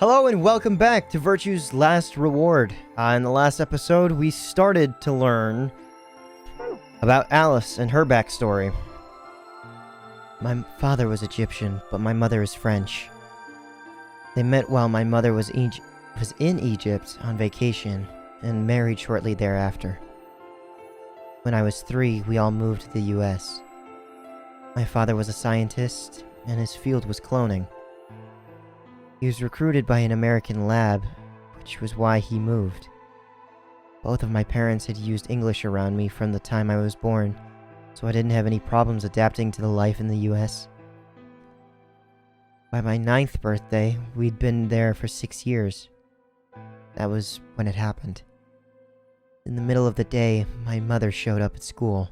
Hello and welcome back to Virtue's Last Reward. In the last episode, we started to learn about Alice and her backstory. My father was Egyptian, but my mother is French. They met while my mother was in Egypt on vacation and married shortly thereafter. When I was 3, we all moved to the US. My father was a scientist, and his field was cloning. He was recruited by an American lab, which was why he moved. Both of my parents had used English around me from the time I was born, so I didn't have any problems adapting to the life in the US. By my 9th birthday, we'd been there for 6 years. That was when it happened. In the middle of the day, my mother showed up at school.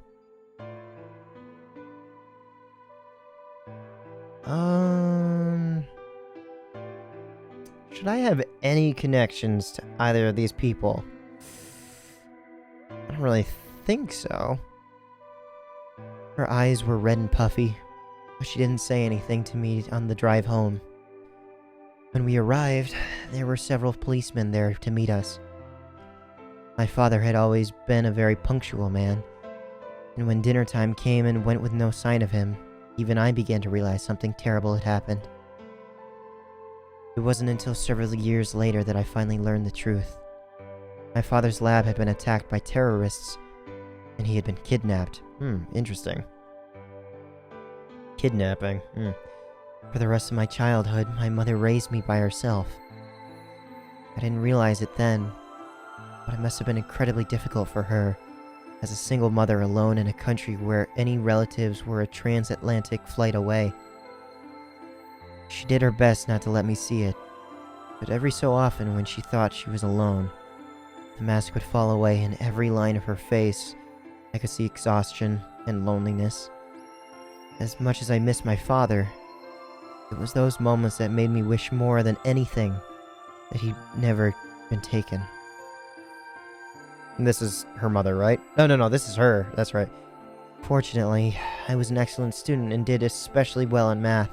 Should I have any connections to either of these people? I don't really think so. Her eyes were red and puffy, but she didn't say anything to me on the drive home. When we arrived, there were several policemen there to meet us. My father had always been a very punctual man, and when dinner time came and went with no sign of him, even I began to realize something terrible had happened. It wasn't until several years later that I finally learned the truth. My father's lab had been attacked by terrorists, and he had been kidnapped. Interesting. Kidnapping. For the rest of my childhood, my mother raised me by herself. I didn't realize it then, but it must have been incredibly difficult for her, as a single mother alone in a country where any relatives were a transatlantic flight away. She did her best not to let me see it, but every so often when she thought she was alone, the mask would fall away and every line of her face, I could see exhaustion and loneliness. As much as I missed my father, it was those moments that made me wish more than anything that he'd never been taken. And this is her mother, right? No, this is her. That's right. Fortunately, I was an excellent student and did especially well in math.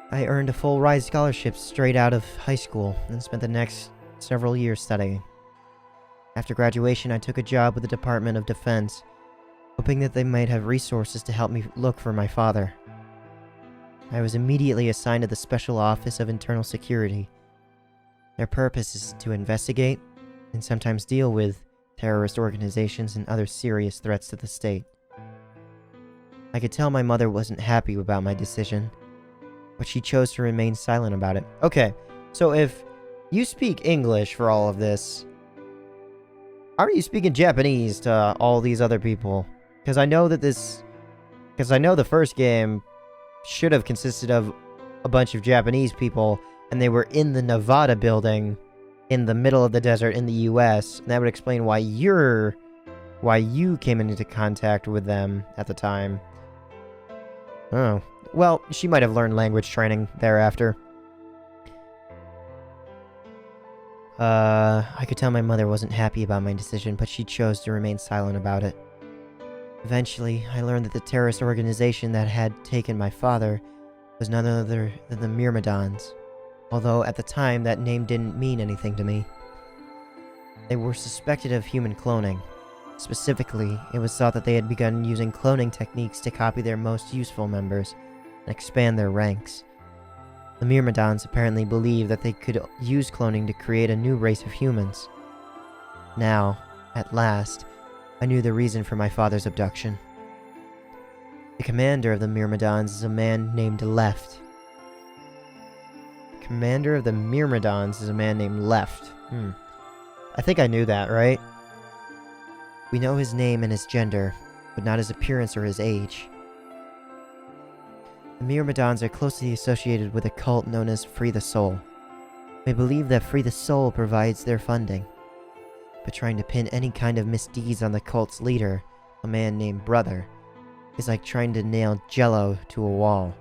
I earned a full ride scholarship straight out of high school and spent the next several years studying. After graduation, I took a job with the Department of Defense, hoping that they might have resources to help me look for my father. I was immediately assigned to the Special Office of Internal Security. Their purpose is to investigate and sometimes deal with terrorist organizations and other serious threats to the state. I could tell my mother wasn't happy about my decision, but she chose to remain silent about it. Okay, so if you speak English for all of this, how are you speaking Japanese to all these other people? Because I know the first game should have consisted of a bunch of Japanese people, and they were in the Nevada building in the middle of the desert in the US, and that would explain why you came into contact with them at the time. Oh. Well, she might have learned language training thereafter. I could tell my mother wasn't happy about my decision, but she chose to remain silent about it. Eventually, I learned that the terrorist organization that had taken my father was none other than the Myrmidons, although at the time that name didn't mean anything to me. They were suspected of human cloning. Specifically, it was thought that they had begun using cloning techniques to copy their most useful members and expand their ranks. The Myrmidons apparently believed that they could use cloning to create a new race of humans. Now, at last, I knew the reason for my father's abduction. The commander of the Myrmidons is a man named Left. Commander of the Myrmidons is a man named Left. I think I knew that, right? We know his name and his gender, but not his appearance or his age. The Myrmidons are closely associated with a cult known as Free the Soul. They believe that Free the Soul provides their funding, but trying to pin any kind of misdeeds on the cult's leader, a man named Brother, is like trying to nail Jello to a wall.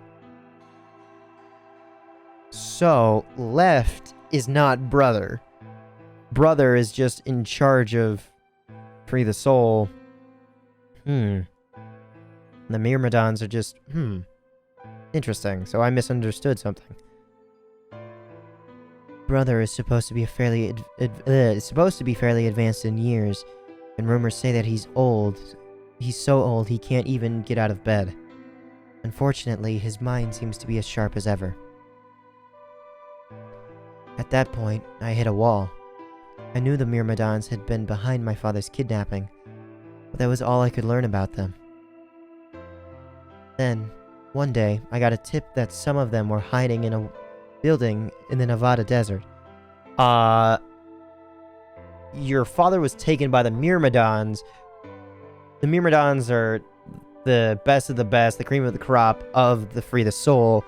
So, Left is not Brother. Brother is just in charge of Free the Soul. The Myrmidons are just, Interesting, so I misunderstood something. brother is supposed to be fairly advanced in years, and rumors say that he's old. He's so old he can't even get out of bed. Unfortunately, his mind seems to be as sharp as ever. At that point, I hit a wall. I knew the Myrmidons had been behind my father's kidnapping, but that was all I could learn about them. Then, one day, I got a tip that some of them were hiding in a building in the Nevada desert. Your father was taken by the Myrmidons. The Myrmidons are the best of the best, the cream of the crop of the Free the Soul,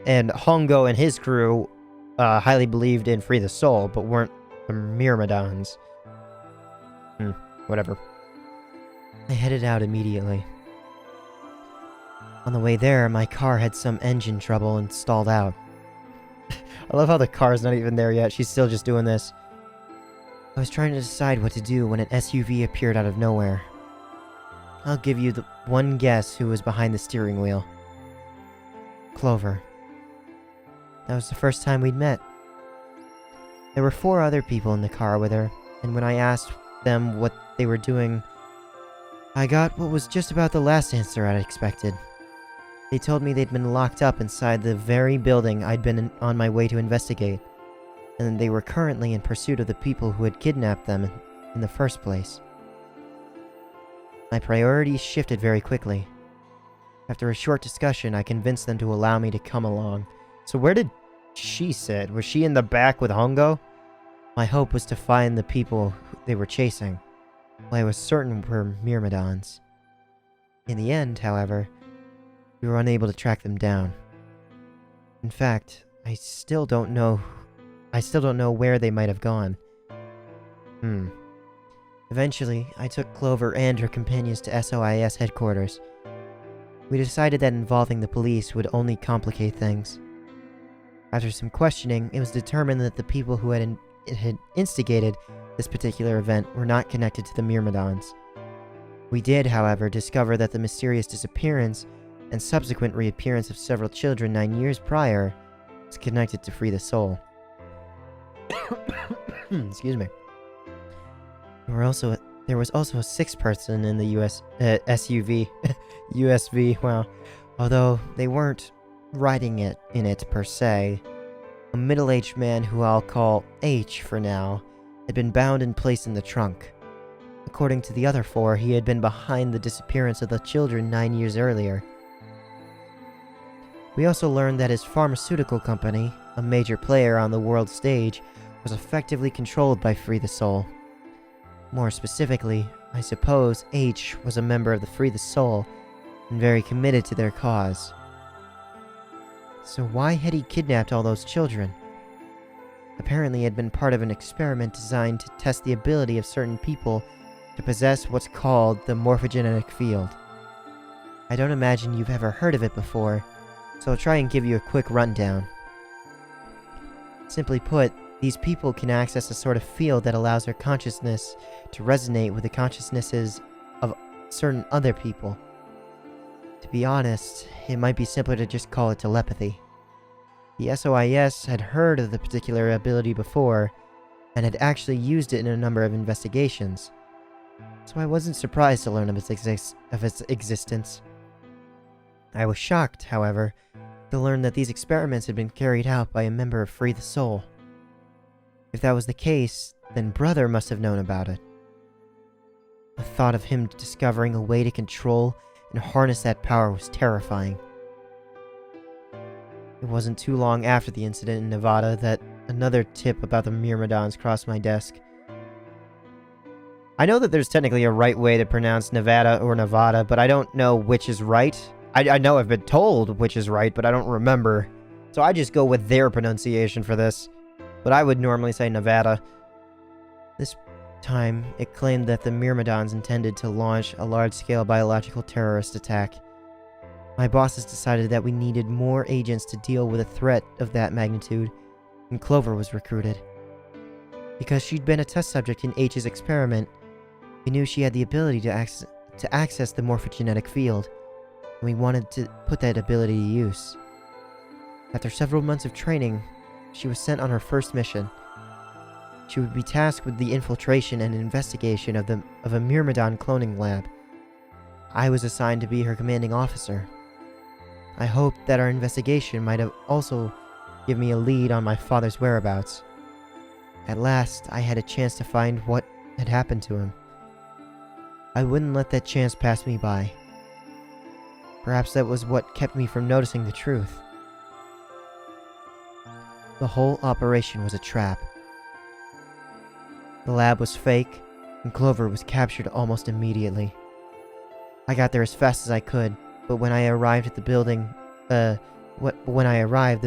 and Hongo and his crew highly believed in Free the Soul, but weren't the Myrmidons. Whatever. I headed out immediately. On the way there, my car had some engine trouble and stalled out. I love how the car's not even there yet. She's still just doing this. I was trying to decide what to do when an SUV appeared out of nowhere. I'll give you the one guess who was behind the steering wheel. Clover. That was the first time we'd met. There were 4 other people in the car with her, and when I asked them what they were doing, I got what was just about the last answer I'd expected. They told me they'd been locked up inside the very building I'd been on my way to investigate, and they were currently in pursuit of the people who had kidnapped them in the first place. My priorities shifted very quickly. After a short discussion, I convinced them to allow me to come along. So where did she sit? Was she in the back with Hongo? My hope was to find the people they were chasing, while I was certain were Myrmidons. In the end, however, we were unable to track them down. In fact, I still don't know where they might have gone. Eventually, I took Clover and her companions to SOIS headquarters. We decided that involving the police would only complicate things. After some questioning, it was determined that the people who had instigated this particular event were not connected to the Myrmidons. We did, however, discover that the mysterious disappearance and subsequent reappearance of several children 9 years prior was connected to Free the Soul. Excuse me. There was also a 6th person in the SUV. USV, wow. Although they weren't riding in it per se. A middle-aged man who I'll call H for now had been bound and placed in the trunk. According to the other 4, he had been behind the disappearance of the children 9 years earlier. We also learned that his pharmaceutical company, a major player on the world stage, was effectively controlled by Free the Soul. More specifically, I suppose H was a member of the Free the Soul and very committed to their cause. So why had he kidnapped all those children? Apparently it had been part of an experiment designed to test the ability of certain people to possess what's called the morphogenetic field. I don't imagine you've ever heard of it before, so I'll try and give you a quick rundown. Simply put, these people can access a sort of field that allows their consciousness to resonate with the consciousnesses of certain other people. To be honest, it might be simpler to just call it telepathy. The SOIS had heard of the particular ability before, and had actually used it in a number of investigations, so I wasn't surprised to learn of its existence. I was shocked, however, to learn that these experiments had been carried out by a member of Free the Soul. If that was the case, then Brother must have known about it. The thought of him discovering a way to control and harness that power was terrifying. It wasn't too long after the incident in Nevada that another tip about the Myrmidons crossed my desk. I know that there's technically a right way to pronounce Nevada or Nevada, but I don't know which is right. I know I've been told which is right, but I don't remember. So I just go with their pronunciation for this. But I would normally say Nevada. This time, it claimed that the Myrmidons intended to launch a large-scale biological terrorist attack. My bosses decided that we needed more agents to deal with a threat of that magnitude, and Clover was recruited. Because she'd been a test subject in H's experiment, we knew she had the ability to access the morphogenetic field, and we wanted to put that ability to use. After several months of training, she was sent on her first mission. She would be tasked with the infiltration and investigation of a Myrmidon cloning lab. I was assigned to be her commanding officer. I hoped that our investigation might have also given me a lead on my father's whereabouts. At last, I had a chance to find what had happened to him. I wouldn't let that chance pass me by. Perhaps that was what kept me from noticing the truth. The whole operation was a trap. The lab was fake, and Clover was captured almost immediately. I got there as fast as I could, but when I arrived at the building, the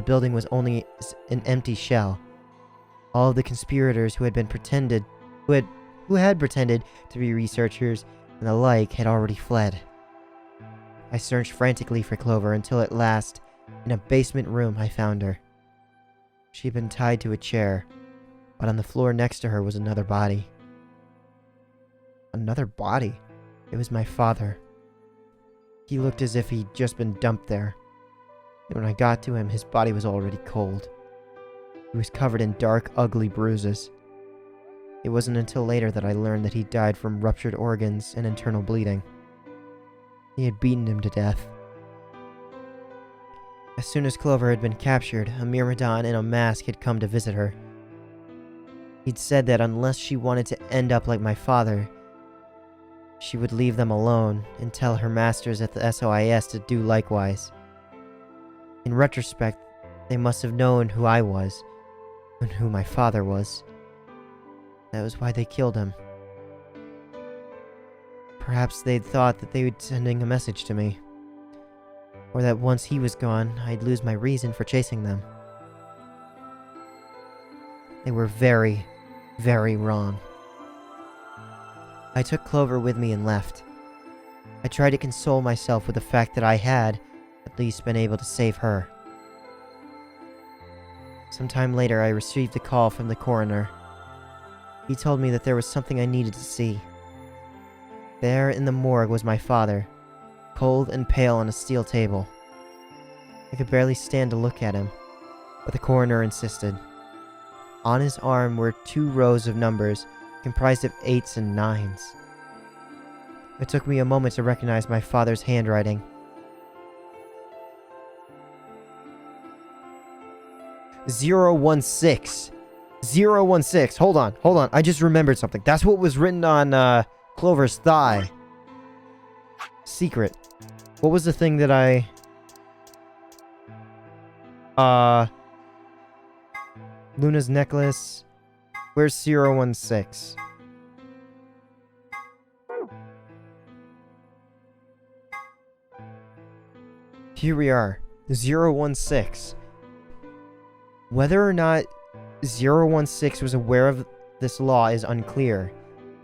building was only an empty shell. All of the conspirators who had pretended to be researchers and the like had already fled. I searched frantically for Clover until at last, in a basement room, I found her. She had been tied to a chair, but on the floor next to her was another body. Another body? It was my father. He looked as if he'd just been dumped there. And when I got to him, his body was already cold. He was covered in dark, ugly bruises. It wasn't until later that I learned that he died from ruptured organs and internal bleeding. He had beaten him to death. As soon as Clover had been captured, a Myrmidon in a mask had come to visit her. He'd said that unless she wanted to end up like my father, she would leave them alone and tell her masters at the SOIS to do likewise. In retrospect, they must have known who I was, and who my father was. That was why they killed him. Perhaps they'd thought that they were sending a message to me, or that once he was gone, I'd lose my reason for chasing them. They were very, very wrong. I took Clover with me and left. I tried to console myself with the fact that I had, at least, been able to save her. Sometime later, I received a call from the coroner. He told me that there was something I needed to see. There in the morgue was my father, cold and pale on a steel table. I could barely stand to look at him, but the coroner insisted. On his arm were 2 rows of numbers, comprised of 8s and 9s. It took me a moment to recognize my father's handwriting. 016. 016. Hold on. I just remembered something. That's what was written on Clover's thigh. Secret. What was the thing that Luna's necklace. Where's 016? Here we are. 016. Whether or not 016 was aware of this law is unclear,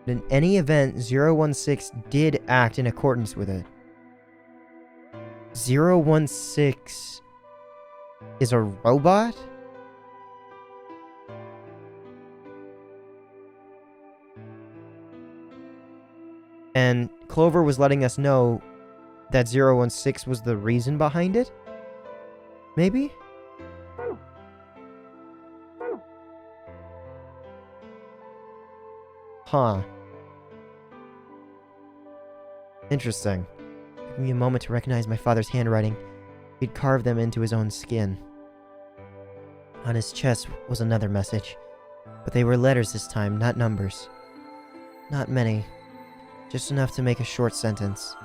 but in any event, 016 did act in accordance with it. 016 is a robot? And Clover was letting us know that 016 was the reason behind it? Maybe? Huh. Interesting. Took me a moment to recognize my father's handwriting. He'd carved them into his own skin. On his chest was another message, but they were letters this time, not numbers. Not many. Just enough to make a short sentence.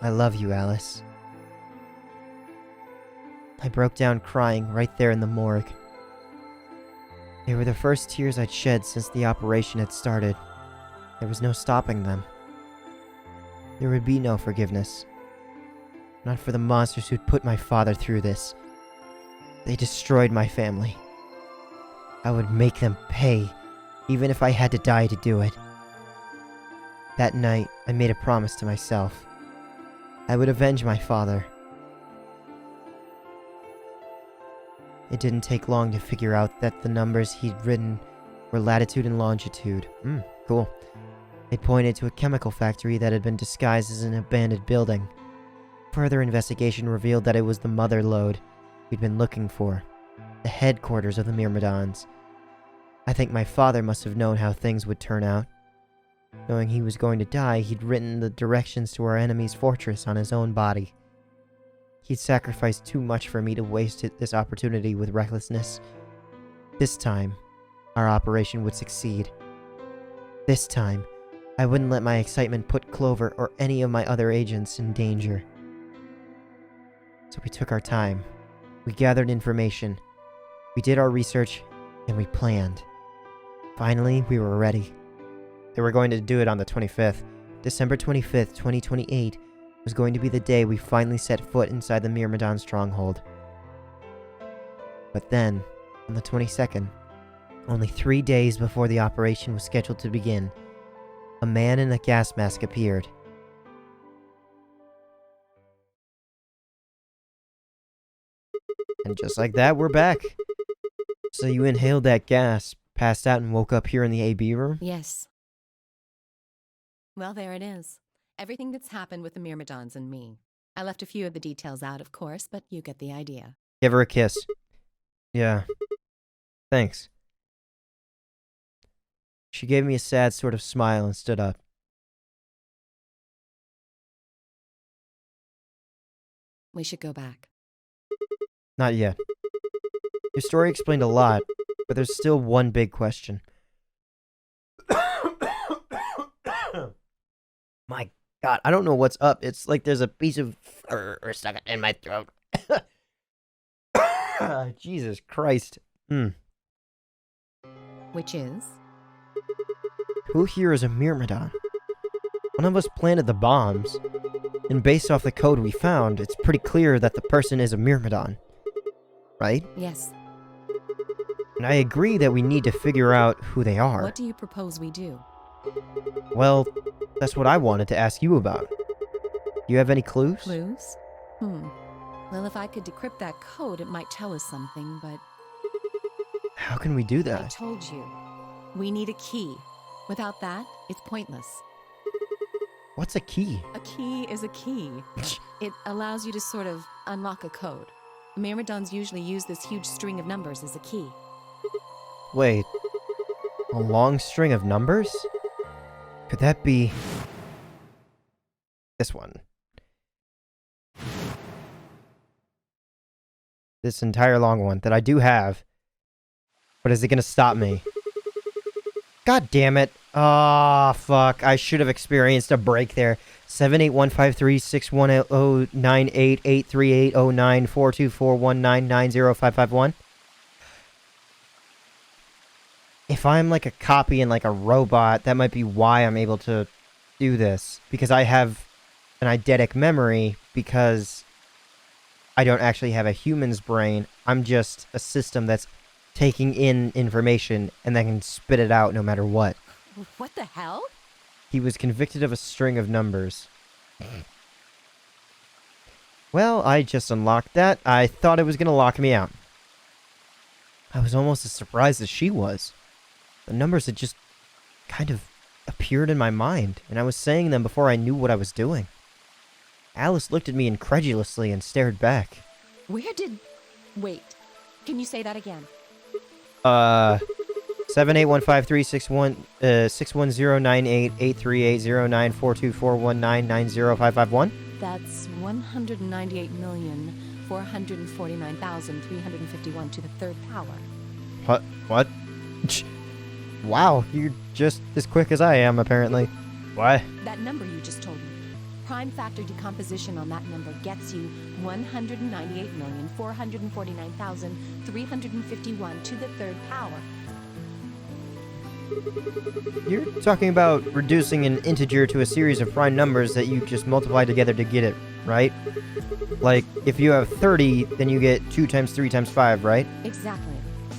I love you, Alice. I broke down crying right there in the morgue. They were the first tears I'd shed since the operation had started. There was no stopping them. There would be no forgiveness. Not for the monsters who'd put my father through this. They destroyed my family. I would make them pay, even if I had to die to do it. That night, I made a promise to myself. I would avenge my father. It didn't take long to figure out that the numbers he'd written were latitude and longitude. Cool. It pointed to a chemical factory that had been disguised as an abandoned building. Further investigation revealed that it was the mother lode we'd been looking for. the headquarters of the Myrmidons. I think my father must have known how things would turn out. Knowing he was going to die, he'd written the directions to our enemy's fortress on his own body. He'd sacrificed too much for me to waste this opportunity with recklessness. This time, our operation would succeed. This time, I wouldn't let my excitement put Clover or any of my other agents in danger. So we took our time. We gathered information. We did our research, and we planned. Finally, we were ready. They were going to do it on the 25th. December 25th, 2028 was going to be the day we finally set foot inside the Myrmidon stronghold. But then, on the 22nd, only 3 days before the operation was scheduled to begin, a man in a gas mask appeared. And just like that, we're back. So you inhaled that gas, passed out, and woke up here in the AB room? Yes. Well, there it is. Everything that's happened with the Myrmidons and me. I left a few of the details out, of course, but you get the idea. Give her a kiss. Yeah. Thanks. She gave me a sad sort of smile and stood up. We should go back. Not yet. Your story explained a lot, but there's still one big question. My God, I don't know what's up. It's like there's a piece of fur stuck in my throat. Jesus Christ. Which is? Who here is a Myrmidon? One of us planted the bombs, and based off the code we found, it's pretty clear that the person is a Myrmidon. Right? Yes. And I agree that we need to figure out who they are. What do you propose we do? Well, that's what I wanted to ask you about. Do you have any clues? Clues? Well, if I could decrypt that code, it might tell us something, but... How can we do I that? told you. We need a key. Without that, it's pointless. What's a key? A key is a key. It allows you to sort of unlock a code. Myrmidons usually use this huge string of numbers as a key. Wait. A long string of numbers? Could that be... this one? This entire long one that I do have. But is it gonna stop me? God damn it. Ah, fuck. I should have experienced a break there. 7815361098380942419905551. If I'm like a copy and like a robot, that might be why I'm able to do this. Because I have an eidetic memory, because I don't actually have a human's brain. I'm just a system that's taking in information and then can spit it out no matter what. What the hell? He was convicted of a string of numbers. Well, I just unlocked that. I thought it was going to lock me out. I was almost as surprised as she was. The numbers had just kind of appeared in my mind, and I was saying them before I knew what I was doing. Alice looked at me incredulously and stared back. Where did... Wait. Can you say that again? 7815361698838094241990551. That's 198,449,351 to the third power. What? Wow, you're just as quick as I am, apparently. What? That number you just told me. Prime factor decomposition on that number gets you 198,449,351 to the third power. You're talking about reducing an integer to a series of prime numbers that you just multiply together to get it, right? Like, if you have 30, then you get 2 times 3 times 5, right? Exactly.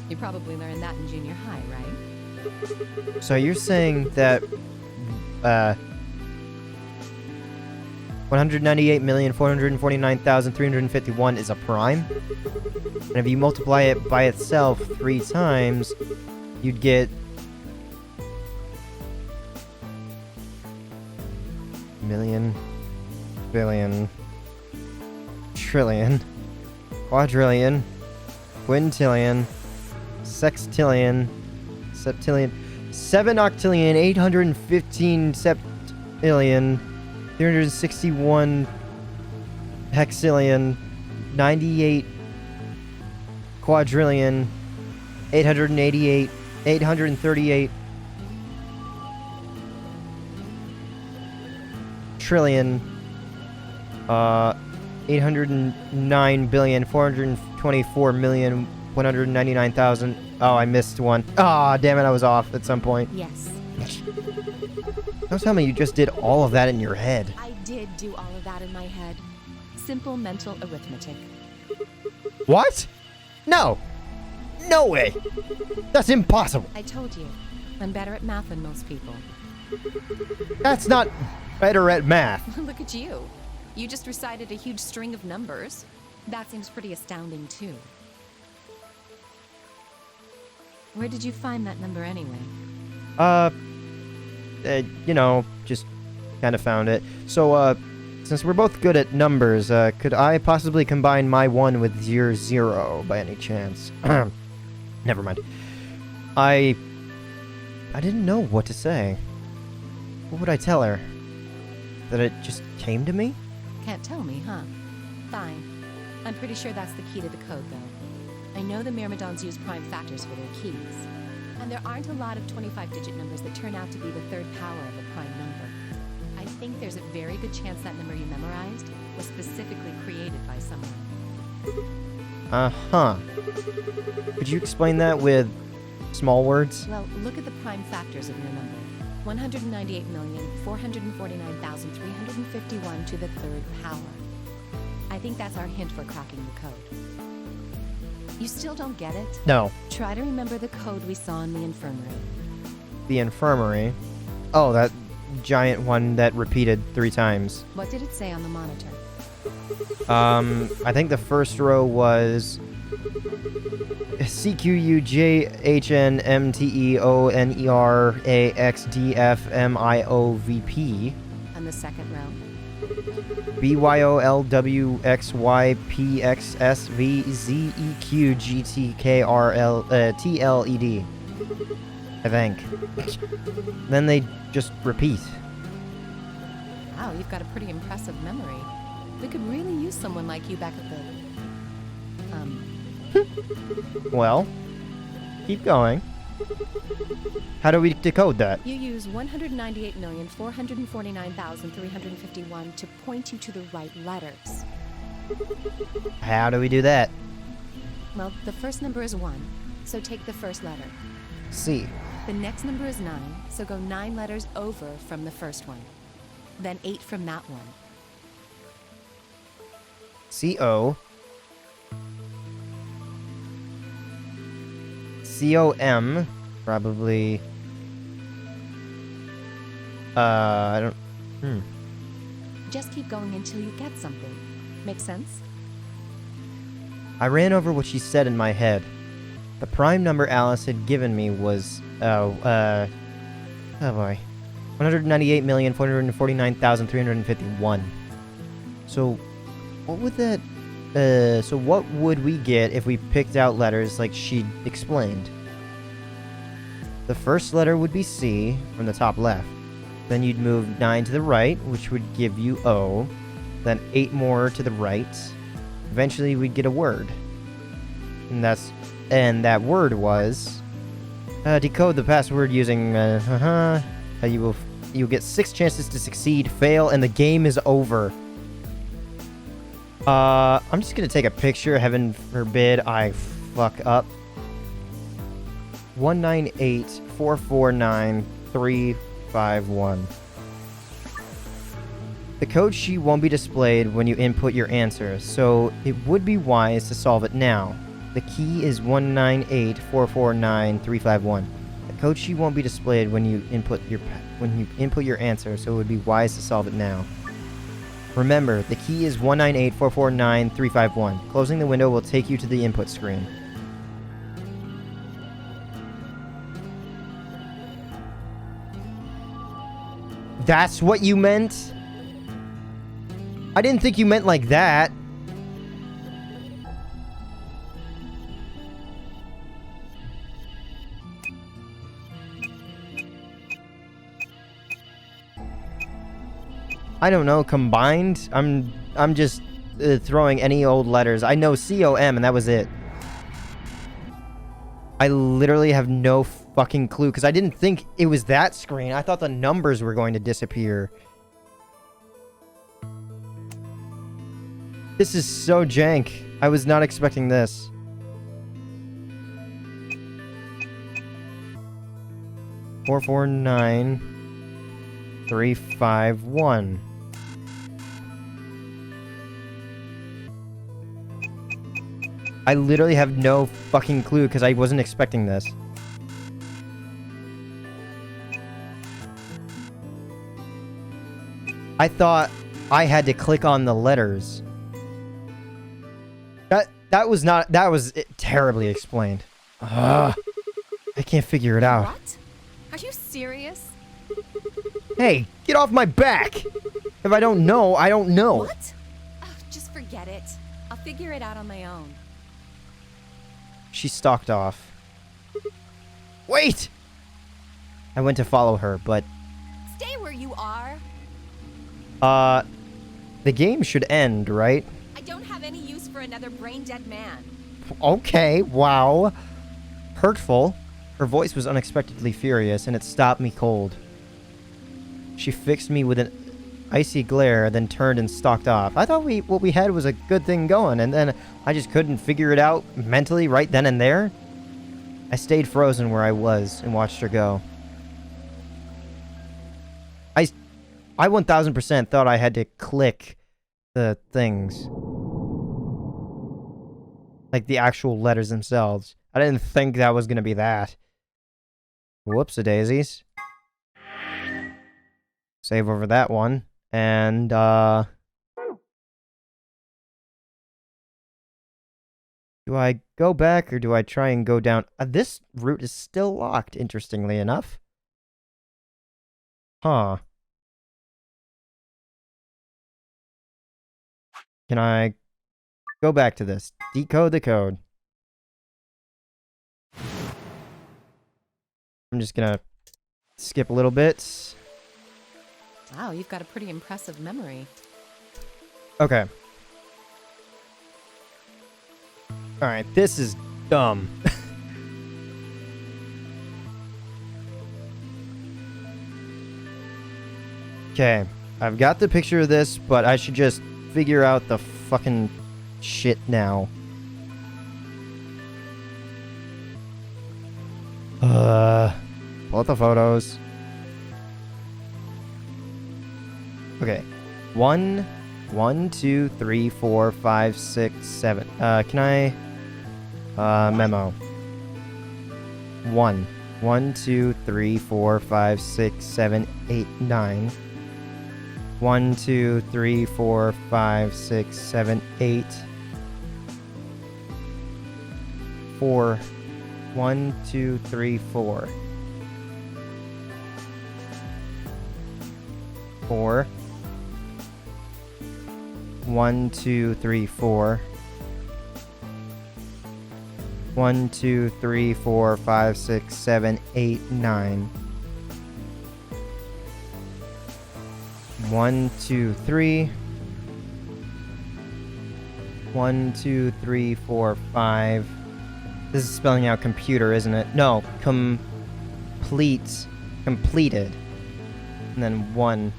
You probably learned that in junior high, right? So you're saying that, 198,449,351 is a prime? And if you multiply it by itself 3 times, you'd get... million, billion, trillion, quadrillion, quintillion, sextillion, septillion, 7 octillion, 815 septillion, 361 hexillion, 98 quadrillion, 888, 838 trillion, 809 billion, 424 million, 199,000. Oh, I missed one. Ah, damn it, I was off at some point. Yes. Don't tell me you just did all of that in your head. I did do all of that in my head. Simple mental arithmetic. What? No. No way. That's impossible. I told you. I'm better at math than most people. That's not better at math. Look at you. You just recited a huge string of numbers. That seems pretty astounding, too. Where did you find that number anyway? You know, just kind of found it. So, since we're both good at numbers, could I possibly combine my 1 with your 0 by any chance? Never mind. I didn't know what to say. What would I tell her? That it just came to me? Can't tell me, huh? Fine. I'm pretty sure that's the key to the code, though. I know the Myrmidons use prime factors for their keys. And there aren't a lot of 25-digit numbers that turn out to be the third power of a prime number. I think there's a very good chance that number you memorized was specifically created by someone. Uh-huh. Could you explain that with small words? Well, look at the prime factors of your number. 198,449,351 to the third power. I think that's our hint for cracking the code. You still don't get it? No. Try to remember the code we saw in the infirmary. The infirmary? Oh, that giant one that repeated 3 times. What did it say on the monitor? I think the first row was CQUJHNMTEONERAXDFMIOVP. And the second row? BYOLWXYPXSVZEQGTKRLTLED. I think. Then they just repeat. Wow, you've got a pretty impressive memory. We could really use someone like you back at the... Well, keep going. How do we decode that? You use 198,449,351 to point you to the right letters. How do we do that? Well, the first number is 1, so take the first letter. C. The next number is 9, so go 9 letters over from the first one. Then 8 from that one. C-O. C-O-M. Probably. I don't... Just keep going until you get something. Make sense? I ran over what she said in my head. The prime number Alice had given me was, oh boy. 198,449,351. So, what would that, so what would we get if we picked out letters like she explained? The first letter would be C from the top left. Then you'd move 9 to the right, which would give you O. Then 8 more to the right. Eventually we'd get a word. And that word was... decode the password using... You'll get 6 chances to succeed, fail, and the game is over. I'm just gonna take a picture. Heaven forbid I fuck up. 198,449,351. The code sheet won't be displayed when you input your answer, so it would be wise to solve it now. The key is 198,449,351. The code sheet won't be displayed when you input your answer, so it would be wise to solve it now. Remember, the key is 198,449,351. Closing the window will take you to the input screen. That's what you meant? I didn't think you meant like that. I don't know, combined? I'm just throwing any old letters. I know C-O-M, and that was it. I literally have no fucking clue, because I didn't think it was that screen. I thought the numbers were going to disappear. This is so jank. I was not expecting this. Four, 4, 9, 3, 5, 1. I literally have no fucking clue because I wasn't expecting this. I thought I had to click on the letters. That was terribly explained. Ugh. I can't figure it out. What? Are you serious? Hey, get off my back! If I don't know, I don't know. What? Oh, just forget it. I'll figure it out on my own. She stalked off. Wait! I went to follow her, but... Stay where you are. The game should end, right? I don't have any use for another brain-dead man. Okay, wow. Hurtful. Her voice was unexpectedly furious, and it stopped me cold. She fixed me with an icy glare, then turned and stalked off. I thought what we had was a good thing going, and then I just couldn't figure it out mentally right then and there. I stayed frozen where I was and watched her go. I 1000% thought I had to click the things. Like the actual letters themselves. I didn't think that was gonna be that. Whoops-a-daisies. Save over that one. And, do I go back or do I try and go down? This route is still locked, interestingly enough. Huh. Can I go back to this? Decode the code. I'm just gonna skip a little bit. Wow, you've got a pretty impressive memory. Okay. Alright, this is dumb. Okay, I've got the picture of this, but I should just figure out the fucking shit now. Pull out the photos. Okay. 1, 2, 3, 4, 5, 6, 7. Can I... memo. 1, 2, 3, 4, 5, 6, 7, 8, 9. 1, 2, 3, 4, 5, 6, 7, 8. 4. 1, 2, 3, 4. 4. 1, 2, 3, 4. 1, 2, 3, 4, 5, 6, 7, 8, 9. 1, 2, 3. 1, 2, 3, 4, 5. This is spelling out computer, isn't it? No, completed. And then 1.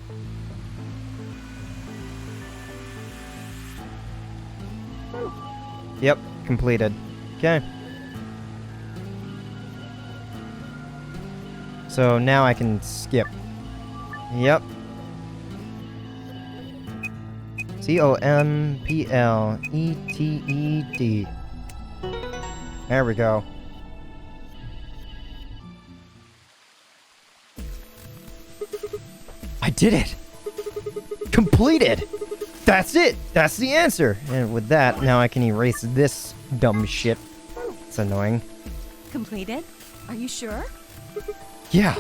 Yep, completed. Okay. So now I can skip. Yep. COMPLETED. There we go. I did it! Completed! That's it! That's the answer! And with that, now I can erase this dumb shit. It's annoying. Completed? Are you sure? Yeah.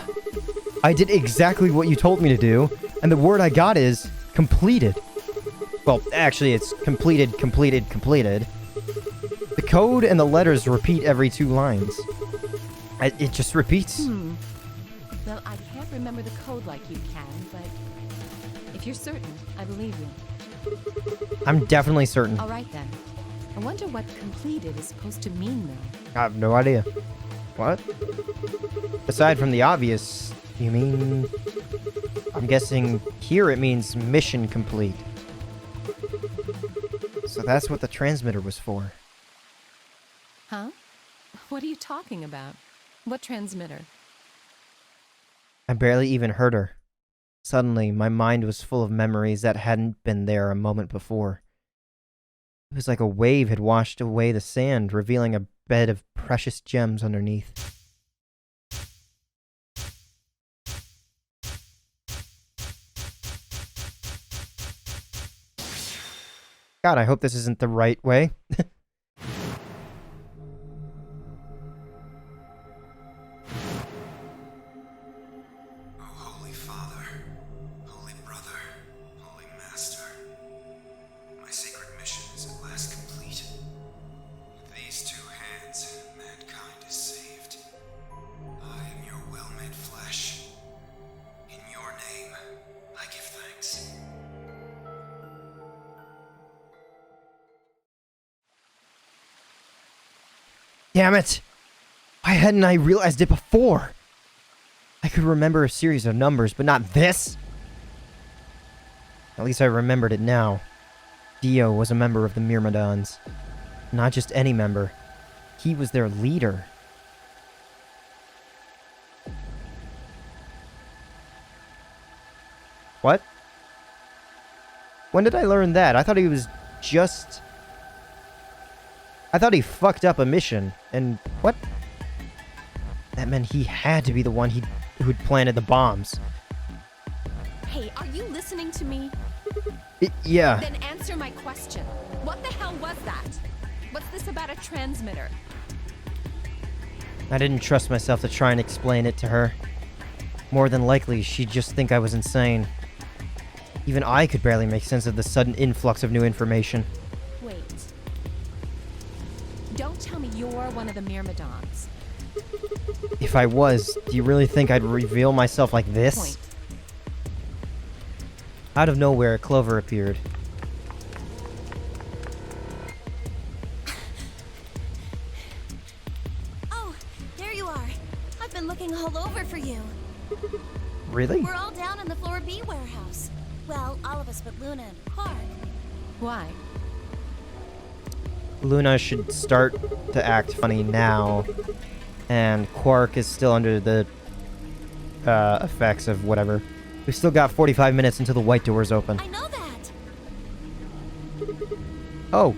I did exactly what you told me to do, and the word I got is completed. Well, actually, it's completed. The code and the letters repeat every 2 lines. It just repeats. Well, I can't remember the code like you can, but If you're certain, I believe you. I'm definitely certain. All right then. I wonder what completed is supposed to mean, though. I have no idea. What? Aside from the obvious, you mean... I'm guessing here it means mission complete. So that's what the transmitter was for. Huh? What are you talking about? What transmitter? I barely even heard her. Suddenly, my mind was full of memories that hadn't been there a moment before. It was like a wave had washed away the sand, revealing a bed of precious gems underneath. God, I hope this isn't the right way. Holy Father, Holy Brother, Holy Master, my sacred mission is at last complete. With these two hands, mankind is saved. I am your well-made flesh. In your name, I give thanks. Damn it! Why hadn't I realized it before? I could remember a series of numbers, but not this? At least I remembered it now. Dio was a member of the Myrmidons. Not just any member. He was their leader. What? When did I learn that? I thought he was just... I thought he fucked up a mission, and what? That meant he had to be the one who'd planted the bombs. Hey, are you listening to me? Yeah. Then answer my question. What the hell was that? What's this about a transmitter? I didn't trust myself to try and explain it to her. More than likely, she'd just think I was insane. Even I could barely make sense of the sudden influx of new information. Wait. Don't tell me you're one of the Myrmidons. If I was, do you really think I'd reveal myself like this? Point. Out of nowhere, Clover appeared. Oh, there you are. I've been looking all over for you. Really? We're all down in the floor B warehouse. Well, all of us but Luna and Clark. Why? Luna should start to act funny now, and Quark is still under the effects of whatever. We've still got 45 minutes until the white doors open. I know that. Oh.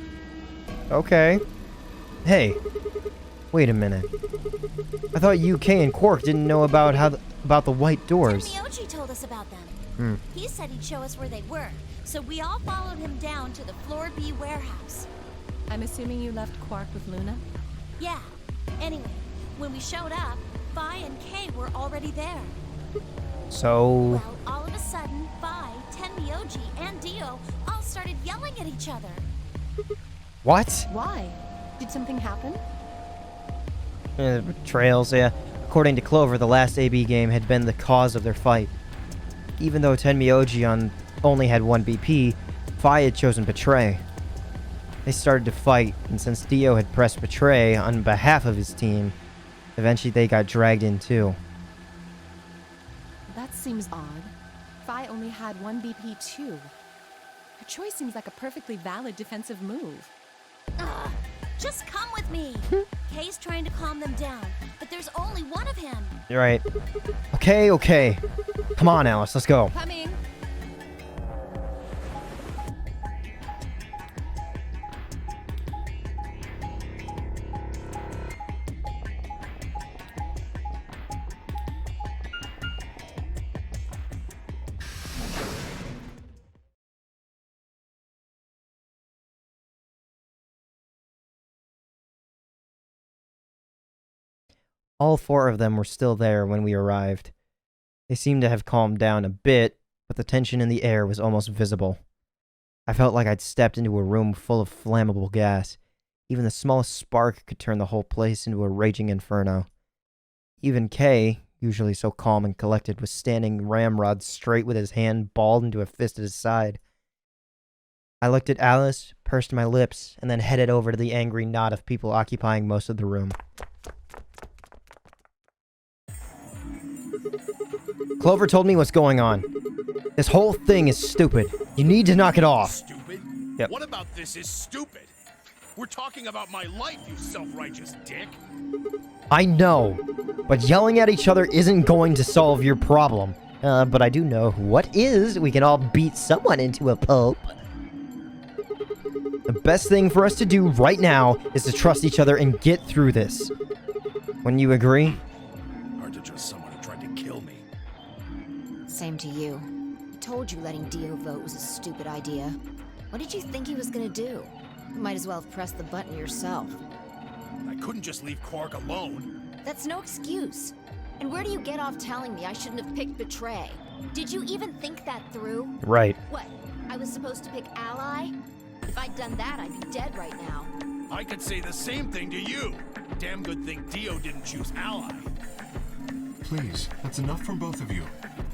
Okay. Hey. Wait a minute. I thought UK and Quark didn't know about about the white doors. Miochi told us about them. Hmm. He said he'd show us where they were, so we all followed him down to the floor B warehouse. I'm assuming you left Quark with Luna? Yeah. Anyway, when we showed up, Vi and Kay were already there. So... Well, all of a sudden, Vi, Tenmyoji, and Dio all started yelling at each other. What? Why? Did something happen? Betrayals, yeah. According to Clover, the last AB game had been the cause of their fight. Even though Tenmyoji only had one BP, Vi had chosen Betray. They started to fight, and since Dio had pressed Betray on behalf of his team, eventually they got dragged in too. That seems odd. Vi only had one BP too. Her choice seems like a perfectly valid defensive move. Ugh, just come with me. Kay's trying to calm them down, but there's only one of him. You're right. Okay. Come on, Alice, let's go. Coming! All four of them were still there when we arrived. They seemed to have calmed down a bit, but the tension in the air was almost visible. I felt like I'd stepped into a room full of flammable gas. Even the smallest spark could turn the whole place into a raging inferno. Even Kay, usually so calm and collected, was standing ramrod straight with his hand balled into a fist at his side. I looked at Alice, pursed my lips, and then headed over to the angry knot of people occupying most of the room. Clover told me what's going on. This whole thing is stupid. You need to knock it off. Stupid? Yep. What about this is stupid? We're talking about my life, you self-righteous dick. I know, but yelling at each other isn't going to solve your problem. But I do know what is. We can all beat someone into a pulp. The best thing for us to do right now is to trust each other and get through this. Wouldn't you agree? Hard to trust someone who tried to kill me. Same to you. I told you letting Dio vote was a stupid idea. What did you think he was gonna do? You might as well have pressed the button yourself. I couldn't just leave Korg alone. That's no excuse. And where do you get off telling me I shouldn't have picked Betray? Did you even think that through? Right. What? I was supposed to pick Ally? If I'd done that, I'd be dead right now. I could say the same thing to you. Damn good thing Dio didn't choose Ally. Please, that's enough from both of you.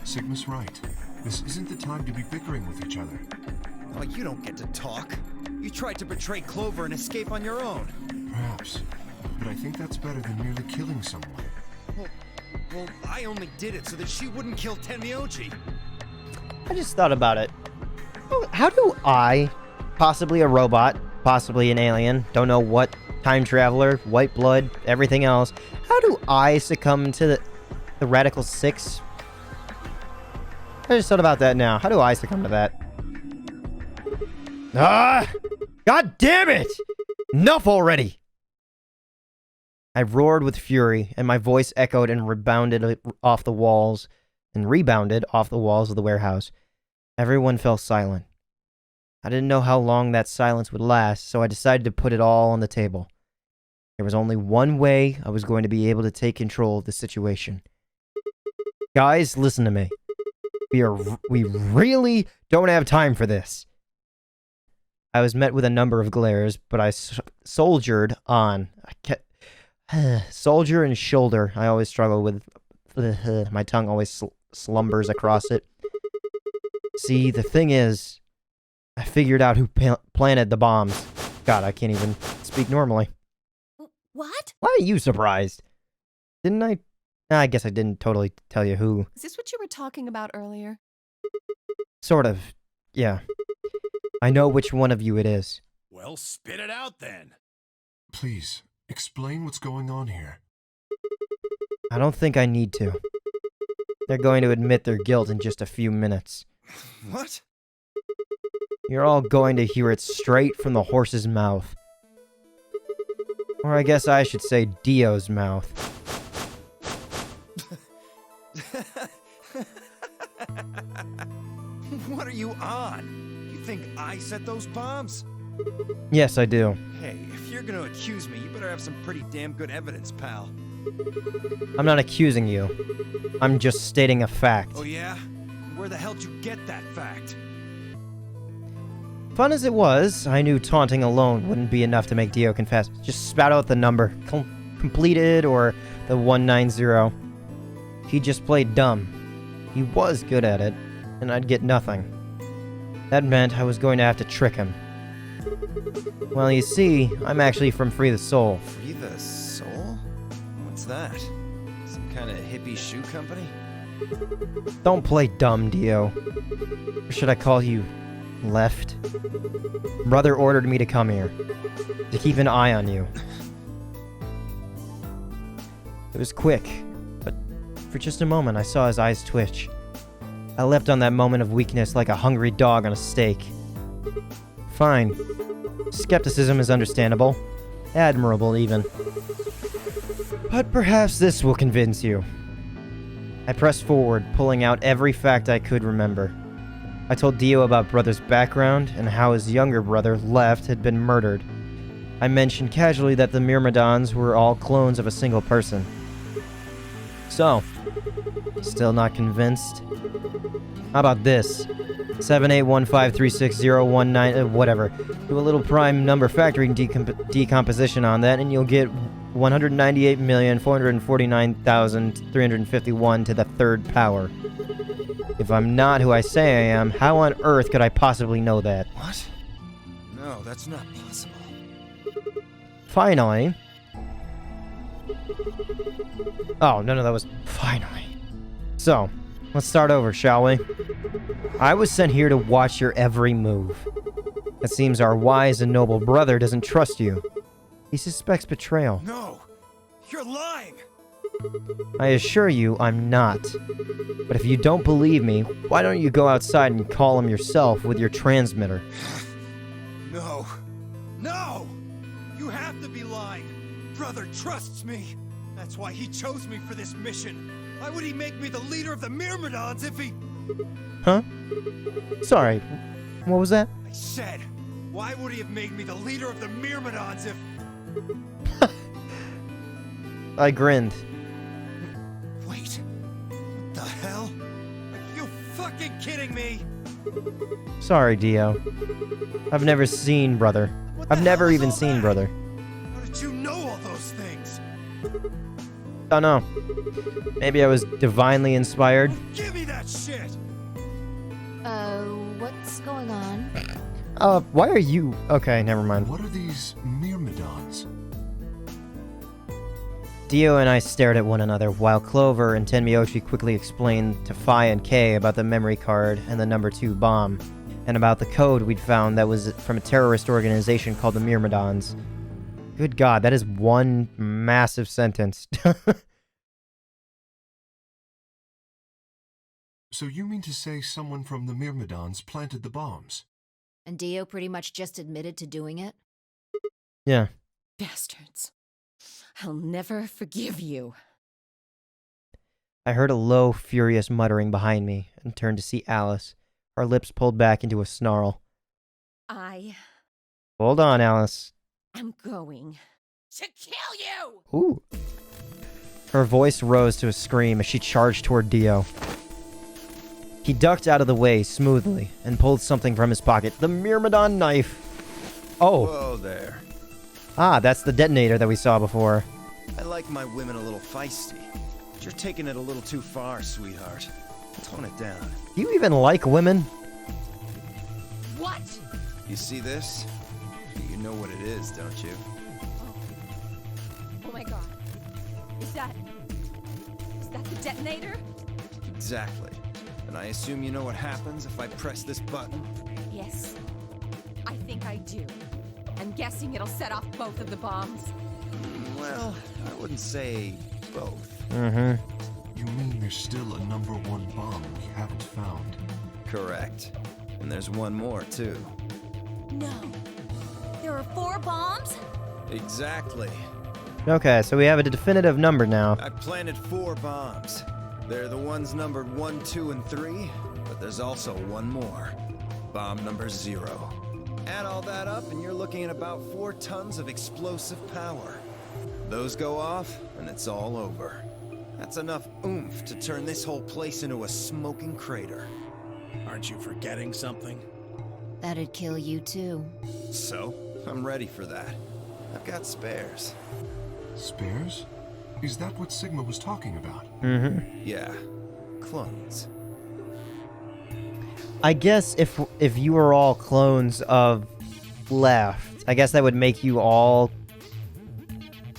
Sigma's right. This isn't the time to be bickering with each other. Oh, you don't get to talk. You tried to betray Clover and escape on your own. Perhaps. But I think that's better than merely killing someone. Well, I only did it so that she wouldn't kill Tenmyoji. I just thought about it. How do I, possibly a robot, possibly an alien, don't know what, time traveler, white blood, everything else, how do I succumb to the Radical 6? I just thought about that now. How do I succumb to that? Ah! God damn it! Enough already! I roared with fury, and my voice echoed and rebounded off the walls of the warehouse. Everyone fell silent. I didn't know how long that silence would last, so I decided to put it all on the table. There was only one way I was going to be able to take control of the situation. Guys, listen to me. We really don't have time for this. I was met with a number of glares, but I soldiered on. Soldier and shoulder. I always struggle with... my tongue always slumbers across it. See, the thing is, I figured out who planted the bombs. God, I can't even speak normally. What? Why are you surprised? Didn't I? I guess I didn't totally tell you who. Is this what you were talking about earlier? Sort of, yeah. I know which one of you it is. Well, spit it out then. Please, explain what's going on here. I don't think I need to. They're going to admit their guilt in just a few minutes. What? You're all going to hear it straight from the horse's mouth. Or I guess I should say Dio's mouth. What are you on? You think I set those bombs? Yes, I do. Hey, if you're gonna accuse me, you better have some pretty damn good evidence, pal. I'm not accusing you. I'm just stating a fact. Oh yeah? Where the hell did you get that fact? Fun as it was, I knew taunting alone wouldn't be enough to make Dio confess. Just spout out the number. Completed or the 190. He just played dumb. He was good at it, and I'd get nothing. That meant I was going to have to trick him. Well, you see, I'm actually from Free the Soul. Free the Soul? What's that? Some kind of hippie shoe company? Don't play dumb, Dio. Or should I call you Left? Brother ordered me to come here, to keep an eye on you. It was quick, but for just a moment I saw his eyes twitch. I leapt on that moment of weakness like a hungry dog on a steak. Fine. Skepticism is understandable. Admirable, even. But perhaps this will convince you. I pressed forward, pulling out every fact I could remember. I told Dio about Brother's background and how his younger brother, Left, had been murdered. I mentioned casually that the Myrmidons were all clones of a single person. So, Still not convinced? How about this? 78153601 whatever. Do a little prime number factoring decomposition on that, and you'll get 198,449,351 to the third power. If I'm not who I say I am, how on earth could I possibly know that? What? No, that's not possible. Finally. Oh, no, that was finally. So, let's start over, shall we? I was sent here to watch your every move. It seems our wise and noble brother doesn't trust you. He suspects betrayal. No! You're lying! I assure you, I'm not. But if you don't believe me, why don't you go outside and call him yourself with your transmitter? No! No! You have to be lying! Brother trusts me! That's why he chose me for this mission! Why would he make me the leader of the Myrmidons if he... Huh? Sorry, what was that? I said, why would he have made me the leader of the Myrmidons if... I grinned. Wait, what the hell? Are you fucking kidding me? Sorry, Dio. I've never seen Brother. What the I've never hell is even all seen that? Brother. How did you know all those things? Don't know. Maybe I was divinely inspired. Give me that shit! What's going on? Why are you... Okay, never mind. What are these Myrmidons? Dio and I stared at one another, while Clover and Tenmyoshi quickly explained to Phi and Kay about the memory card and the number 2 bomb, and about the code we'd found that was from a terrorist organization called the Myrmidons. Good God, that is one massive sentence. So you mean to say someone from the Myrmidons planted the bombs? And Dio pretty much just admitted to doing it? Yeah. Bastards. I'll never forgive you. I heard a low, furious muttering behind me, and turned to see Alice, her lips pulled back into a snarl. I Hold on, Alice. am going to kill you! Ooh. Her voice rose to a scream as she charged toward Dio. He ducked out of the way smoothly and pulled something from his pocket. The Myrmidon knife. Oh. Whoa there. Ah, that's the detonator that we saw before. I like my women a little feisty. But you're taking it a little too far, sweetheart. Tone it down. Do you even like women? What? You see this? You know what it is, don't you? Oh my god. Is that the detonator? Exactly. And I assume you know what happens if I press this button? Yes. I think I do. I'm guessing it'll set off both of the bombs. Well, I wouldn't say both. Mm-hmm. You mean there's still a number 1 bomb we haven't found? Correct. And there's one more, too. No. There are 4 bombs? Exactly. Okay, so we have a definitive number now. I planted 4 bombs. They're the ones numbered 1, 2, and 3, but there's also one more. Bomb number 0. Add all that up, and you're looking at about 4 tons of explosive power. Those go off, and it's all over. That's enough oomph to turn this whole place into a smoking crater. Aren't you forgetting something? That'd kill you too. So, I'm ready for that. I've got spares. Spares? Is that what Sigma was talking about? Mm-hmm. Yeah, clones. I guess if you were all clones of Left, I guess that would make you all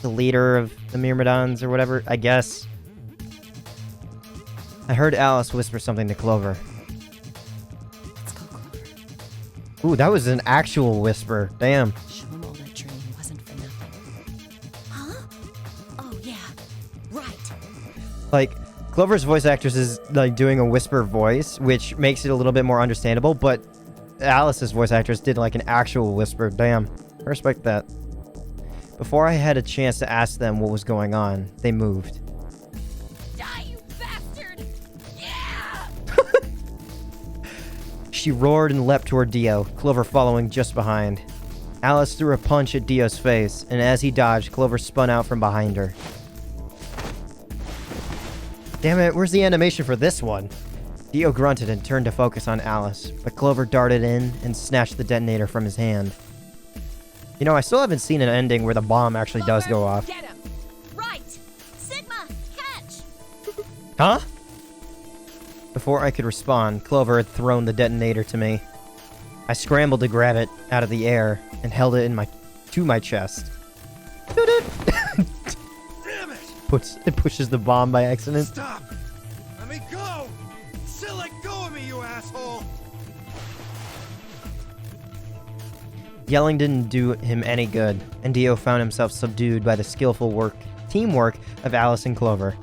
the leader of the Myrmidons or whatever, I guess. I heard Alice whisper something to Clover. Let's go, Clover. Ooh, that was an actual whisper. Damn. Show 'em all that dream wasn't for nothing. Huh? Oh, yeah. Right. Like, Clover's voice actress is like doing a whisper voice, which makes it a little bit more understandable, but Alice's voice actress did like an actual whisper. Damn. I respect that. Before I had a chance to ask them what was going on, they moved. Die, you bastard! Yeah! She roared and leapt toward Dio, Clover following just behind. Alice threw a punch at Dio's face, and as he dodged, Clover spun out from behind her. Damn it, where's the animation for this one? Dio grunted and turned to focus on Alice, but Clover darted in and snatched the detonator from his hand. You know, I still haven't seen an ending where the bomb actually does go off. Get him! Right! Sigma, catch! Huh? Before I could respond, Clover had thrown the detonator to me. I scrambled to grab it out of the air and held it to my chest. Damn it! It pushes the bomb by accident. Stop! Let me go! Still let go of me, you asshole! Yelling didn't do him any good, and Dio found himself subdued by the skillful teamwork of Alice and Clover.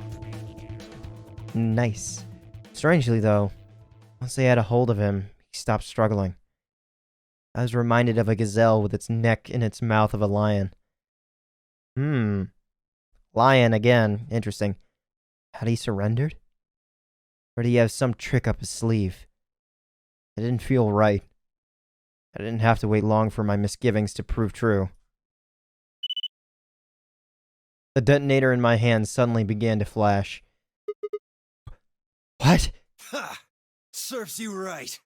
Nice. Strangely, though, once they had a hold of him, he stopped struggling. I was reminded of a gazelle with its neck in its mouth of a lion. Lion again. Interesting. Had he surrendered? Or did he have some trick up his sleeve? It didn't feel right. I didn't have to wait long for my misgivings to prove true. The detonator in my hand suddenly began to flash. What? Ha! Serves you right.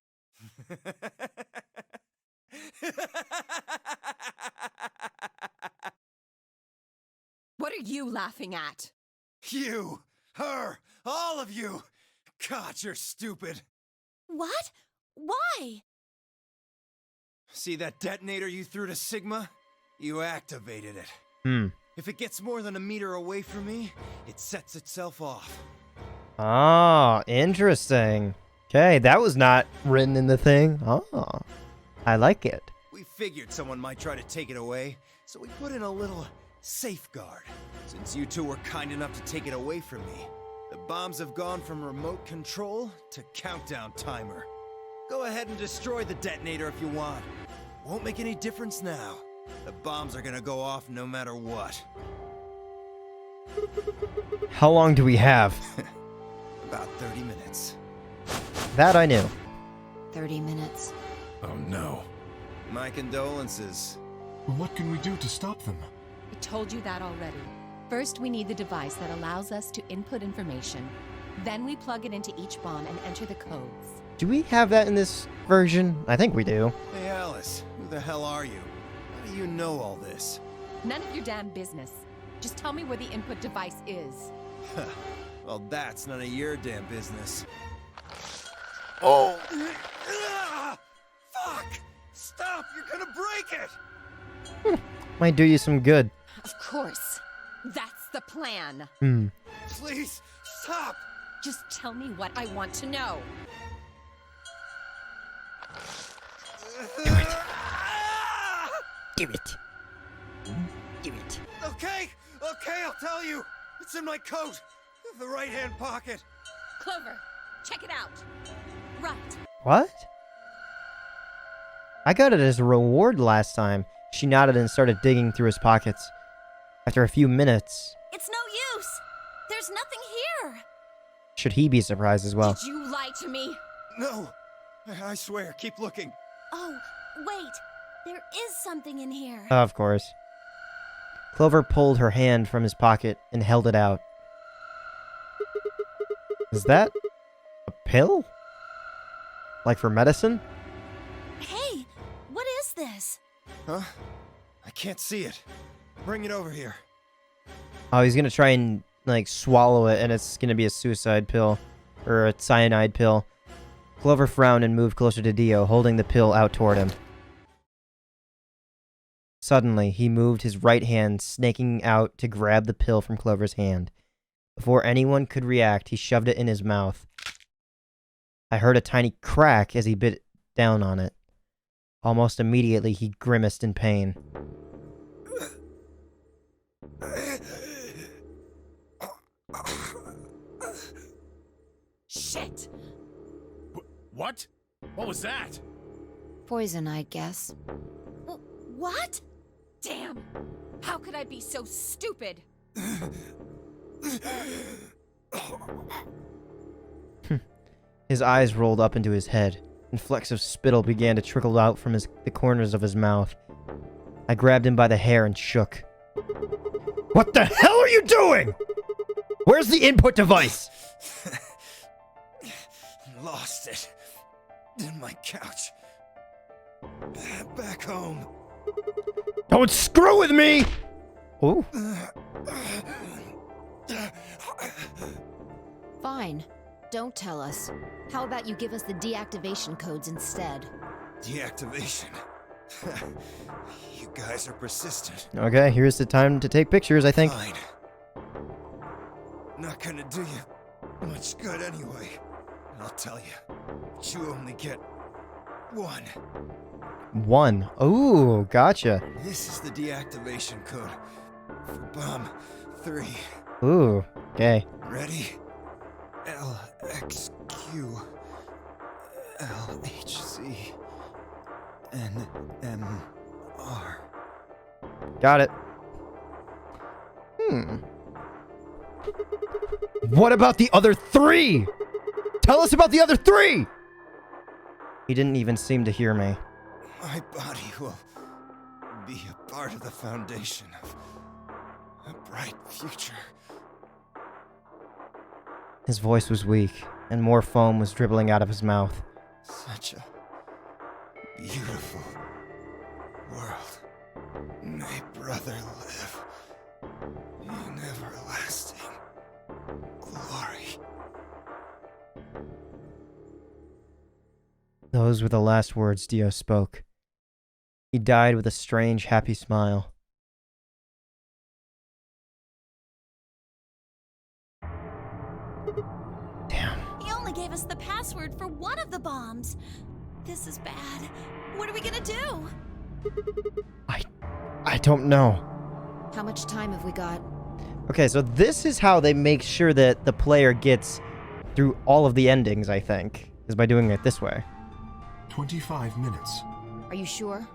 What are you laughing at? You, her, all of you. God, you're stupid. What? Why? See that detonator you threw to Sigma? You activated it. If it gets more than a meter away from me, it sets itself off. Ah, interesting. Okay, that was not written in the thing. Oh, I like it. We figured someone might try to take it away, so we put in a little safeguard. Since you two were kind enough to take it away from me, the bombs have gone from remote control to countdown timer. Go ahead and destroy the detonator if you want. Won't make any difference now. The bombs are gonna go off no matter what. How long do we have? About 30 minutes. That I knew. 30 minutes. Oh no. My condolences. Well, what can we do to stop them? I told you that already. First, we need the device that allows us to input information. Then we plug it into each bomb and enter the codes. Do we have that in this version? I think we do. Hey Alice, who the hell are you? How do you know all this? None of your damn business. Just tell me where the input device is. Well, that's none of your damn business. Oh! Fuck! Stop! You're gonna break it! Might do you some good. Of course. That's the plan. Please, stop! Just tell me what I want to know. Do it. Do it. Okay, I'll tell you. It's in my coat, the right-hand pocket. Clover, check it out. Right. What? I got it as a reward last time. She nodded and started digging through his pockets. After a few minutes, It's no use. There's nothing here. should he be surprised as well? Did you lie to me? No, I swear, keep looking. Oh, wait. There is something in here. Of course. Clover pulled her hand from his pocket and held it out. Is that a pill? Like for medicine? Hey, what is this? Huh? I can't see it. Bring it over here. Oh, he's gonna try and, like, swallow it, and it's gonna be a suicide pill. Or a cyanide pill. Clover frowned and moved closer to Dio, holding the pill out toward him. Suddenly, he moved his right hand, snaking out to grab the pill from Clover's hand. Before anyone could react, he shoved it in his mouth. I heard a tiny crack as he bit down on it. Almost immediately, he grimaced in pain. Shit! What? What was that? Poison, I guess. What? Damn! How could I be so stupid? His eyes rolled up into his head, and flecks of spittle began to trickle out from the corners of his mouth. I grabbed him by the hair and shook. What the hell are you doing? Where's the input device? Lost it. In my couch. Back home. Don't screw with me! Ooh. Fine. Don't tell us. How about you give us the deactivation codes instead? Deactivation. You guys are persistent. Okay, here's the time to take pictures, I think. Fine. Not gonna do you much good anyway. I'll tell you. But you only get one. 1. Ooh, gotcha. This is the deactivation code for bomb 3. Ooh, okay. Ready? LXQ LHC NMR. Got it. What about the other 3? Tell us about the other 3! He didn't even seem to hear me. My body will be a part of the foundation of a bright future. His voice was weak, and more foam was dribbling out of his mouth. Such a beautiful world. May brother live in everlasting glory. Those were the last words Dio spoke. He died with a strange, happy smile. Damn. He only gave us the password for one of the bombs. This is bad. What are we gonna do? I don't know. How much time have we got? Okay, so this is how they make sure that the player gets through all of the endings, I think, is by doing it this way. 25 minutes. Are you sure?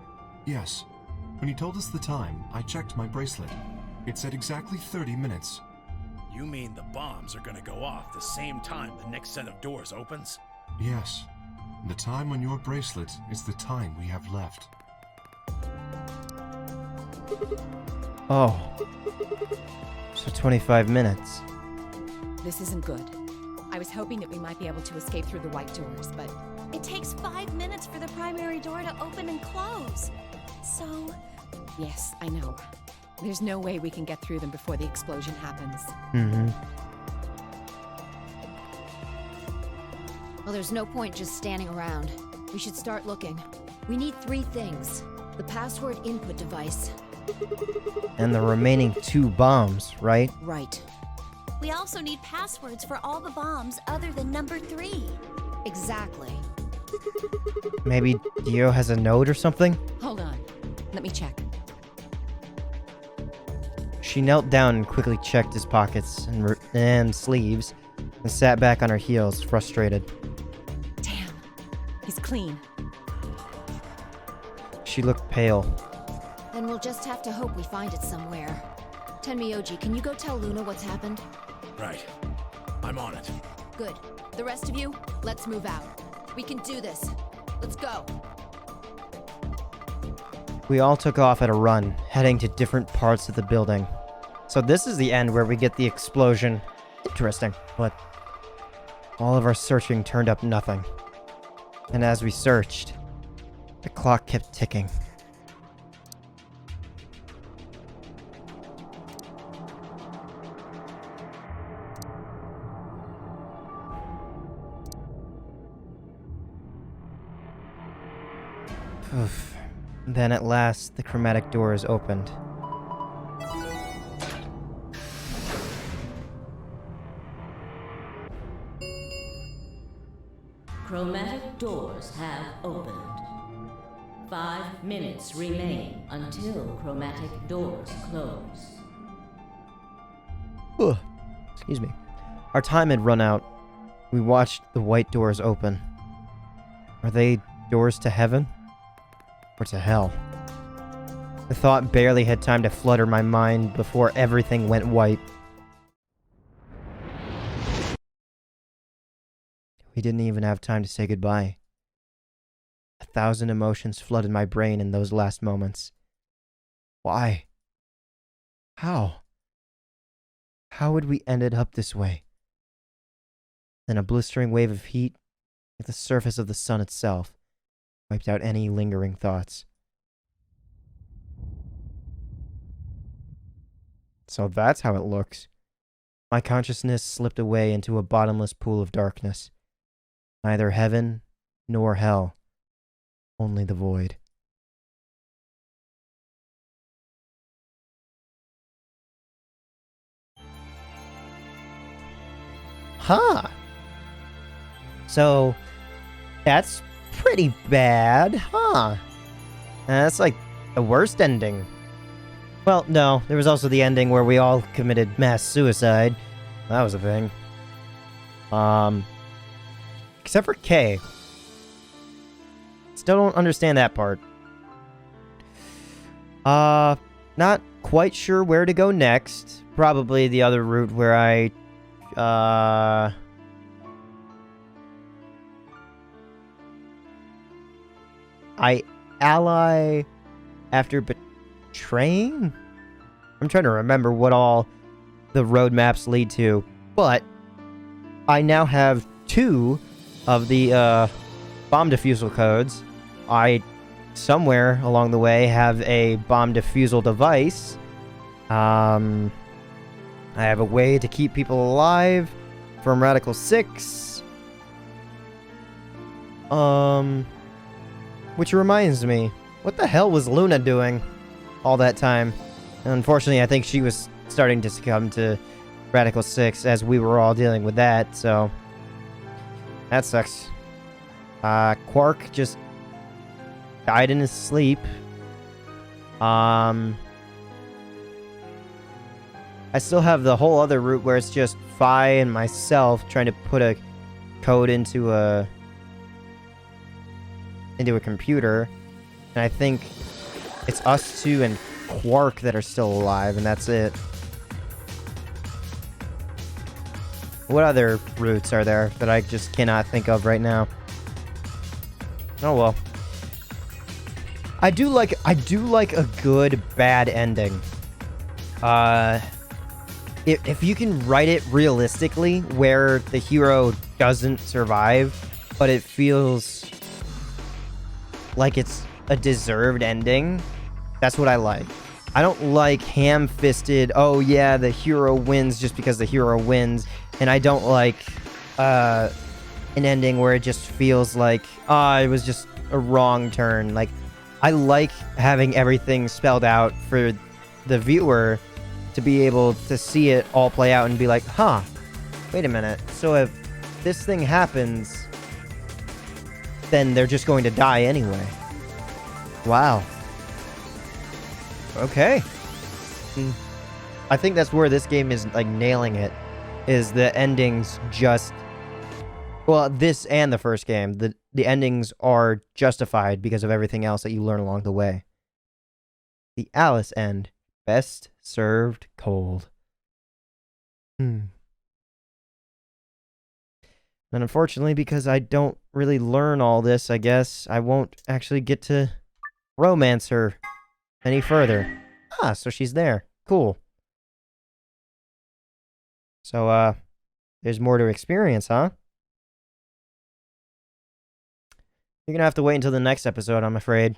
Yes. When he told us the time, I checked my bracelet. It said exactly 30 minutes. You mean the bombs are gonna go off the same time the next set of doors opens? Yes. The time on your bracelet is the time we have left. Oh. So 25 minutes. This isn't good. I was hoping that we might be able to escape through the white doors, but It takes 5 minutes for the primary door to open and close. So, yes, I know. There's no way we can get through them before the explosion happens. Well, there's no point just standing around. We should start looking. We need 3 things. The password input device. And the remaining 2 bombs, right? Right. we also need passwords for all the bombs other than number 3. Exactly. Maybe Dio has a note or something? Hold on. Let me check. She knelt down and quickly checked his pockets and sleeves, and sat back on her heels, frustrated. Damn. He's clean. She looked pale. Then we'll just have to hope we find it somewhere. Tenmyoji, can you go tell Luna what's happened? Right. I'm on it. Good. The rest of you, let's move out. We can do this. Let's go. We all took off at a run, heading to different parts of the building. So this is the end where we get the explosion. Interesting, but all of our searching turned up nothing. And as we searched, the clock kept ticking. Oof. Then at last, the chromatic doors opened. Chromatic doors have opened. 5 minutes remain until chromatic doors close. Ugh. Excuse me. Our time had run out. We watched the white doors open. Are they doors to heaven? Or to hell? The thought barely had time to flutter my mind before everything went white. We didn't even have time to say goodbye. 1,000 emotions flooded my brain in those last moments. Why? How? How had we ended up this way? Then a blistering wave of heat, like the surface of the sun itself, wiped out any lingering thoughts. So that's how it looks. My consciousness slipped away into a bottomless pool of darkness. Neither heaven nor hell, only the void. Huh. So, that's pretty bad, huh? That's like the worst ending. Well, no, there was also the ending where we all committed mass suicide. That was a thing. Except for Kay. Still don't understand that part. Not quite sure where to go next. Probably the other route where I ally after betraying? I'm trying to remember what all the roadmaps lead to, but I now have 2 of the bomb defusal codes. I somewhere along the way have a bomb defusal device. I have a way to keep people alive from Radical 6. Which reminds me, what the hell was Luna doing all that time? And unfortunately, I think she was starting to succumb to Radical 6 as we were all dealing with that, so that sucks. Quark just died in his sleep. I still have the whole other route where it's just Fi and myself trying to put a code into a computer. And I think it's us 2 and Quark that are still alive, and that's it. What other routes are there that I just cannot think of right now? Oh well. I do like a good bad ending. If you can write it realistically where the hero doesn't survive, but it feels like it's a deserved ending, that's what I like. I don't like ham-fisted, oh yeah, the hero wins just because the hero wins, and I don't like an ending where it just feels like, it was just a wrong turn. Like, I like having everything spelled out for the viewer to be able to see it all play out and be like, huh, wait a minute, so if this thing happens, then they're just going to die anyway. Wow. Okay. I think that's where this game is, like, nailing it, is the endings just... Well, this and the first game, the endings are justified because of everything else that you learn along the way. The Alice end. Best served cold. And unfortunately, because I don't really learn all this, I guess, I won't actually get to romance her any further. Ah, so she's there. Cool. So, there's more to experience, huh? You're gonna have to wait until the next episode, I'm afraid.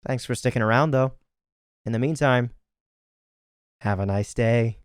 Thanks for sticking around, though. In the meantime, have a nice day.